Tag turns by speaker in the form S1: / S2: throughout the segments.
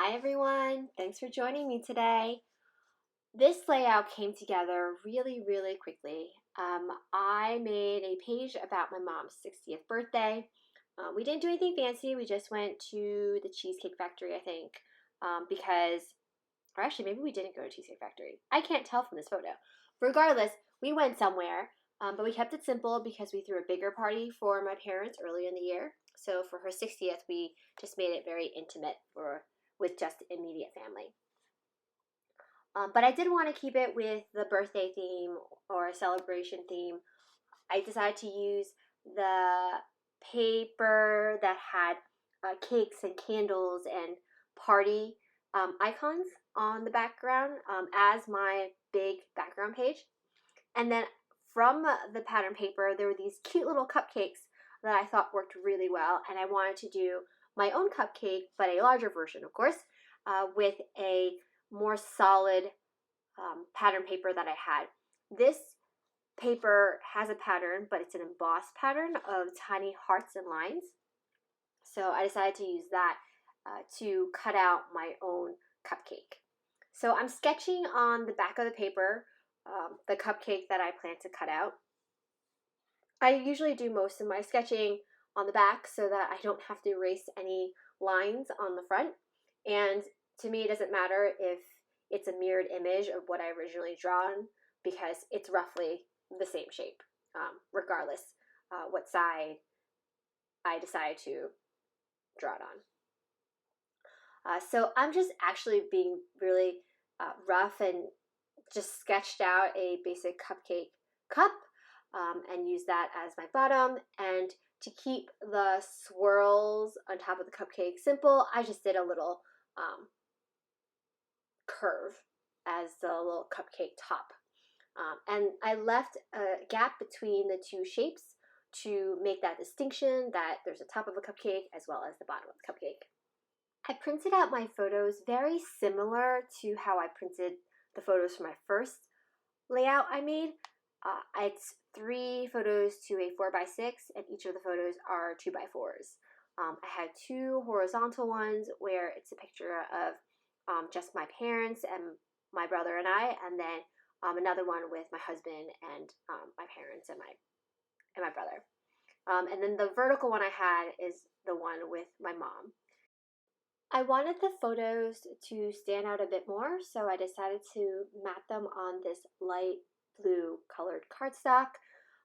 S1: Hi everyone, thanks for joining me today. This layout came together really quickly. I made a page about my mom's 60th birthday. We didn't do anything fancy, we just went to the Cheesecake Factory, I think, or actually maybe we didn't go to Cheesecake Factory. I can't tell from this photo. Regardless, we went somewhere, but we kept it simple because we threw a bigger party for my parents early in the year. So for her 60th, we just made it very intimate with just immediate family. But I did want to keep it with the birthday theme or celebration theme. I decided to use the paper that had cakes and candles and party icons on the background as my big background page. And then from the pattern paper, there were these cute little cupcakes that I thought worked really well. And I wanted to do my own cupcake, but a larger version, of course, with a more solid pattern paper that I had. This paper has a pattern, but it's an embossed pattern of tiny hearts and lines. So I decided to use that to cut out my own cupcake. So I'm sketching on the back of the paper the cupcake that I plan to cut out. I usually do most of my sketching on the back so that I don't have to erase any lines on the front. And to me, it doesn't matter if it's a mirrored image of what I originally drawn because it's roughly the same shape, regardless what side I decide to draw it on. So I'm just actually being really rough and just sketched out a basic cupcake cup and use that as my bottom. And to keep the swirls on top of the cupcake simple, I just did a little curve as the little cupcake top. And I left a gap between the two shapes to make that distinction that there's a top of a cupcake as well as the bottom of the cupcake. I printed out my photos very similar to how I printed the photos for my first layout I made. It's 3 photos to a 4x6, and each of the photos are 2x4s. I had 2 horizontal ones where it's a picture of just my parents and my brother and I, and then another one with my husband and my parents and my brother. And then the vertical one I had is the one with my mom. I wanted the photos to stand out a bit more, so I decided to mat them on this light blue colored cardstock.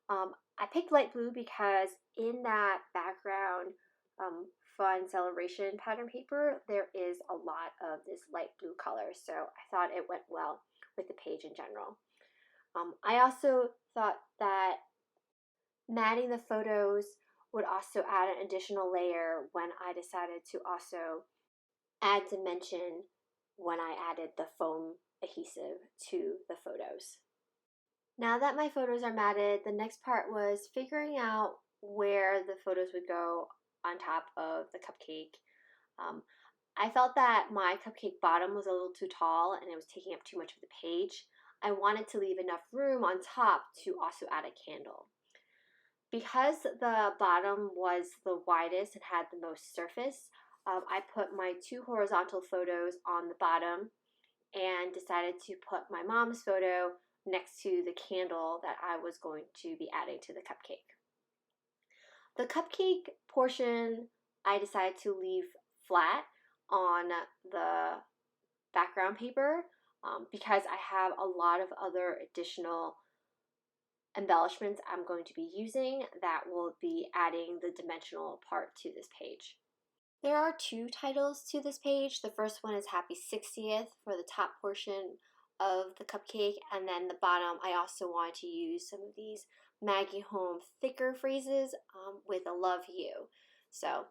S1: I picked light blue because in that background fun celebration pattern paper, there is a lot of this light blue color, so I thought it went well with the page in general. I also thought that matting the photos would also add an additional layer when I decided to also add dimension when I added the foam adhesive to the photos. Now that my photos are matted, the next part was figuring out where the photos would go on top of the cupcake. I felt that my cupcake bottom was a little too tall and it was taking up too much of the page. I wanted to leave enough room on top to also add a candle. Because the bottom was the widest and had the most surface, I put my 2 horizontal photos on the bottom and decided to put my mom's photo next to the candle that I was going to be adding to the cupcake. The cupcake portion I decided to leave flat on the background paper because I have a lot of other additional embellishments I'm going to be using that will be adding the dimensional part to this page. There are 2 titles to this page. The first one is Happy 60th for the top portion of the cupcake, and then the bottom I also wanted to use some of these Maggie Home thicker phrases with a love you. So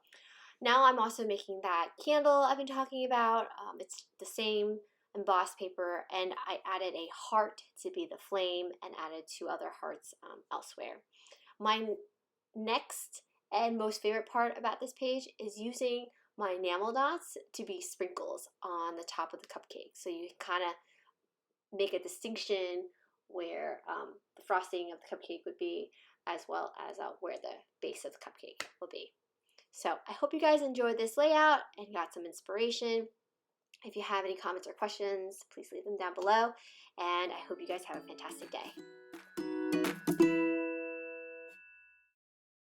S1: now I'm also making that candle I've been talking about. It's the same embossed paper, and I added a heart to be the flame and added 2 other hearts elsewhere. My next and most favorite part about this page is using my enamel dots to be sprinkles on the top of the cupcake. So you kind of make a distinction where the frosting of the cupcake would be as well as where the base of the cupcake will be. So I hope you guys enjoyed this layout and got some inspiration. If you have any comments or questions, please leave them down below, and I hope you guys have a fantastic day.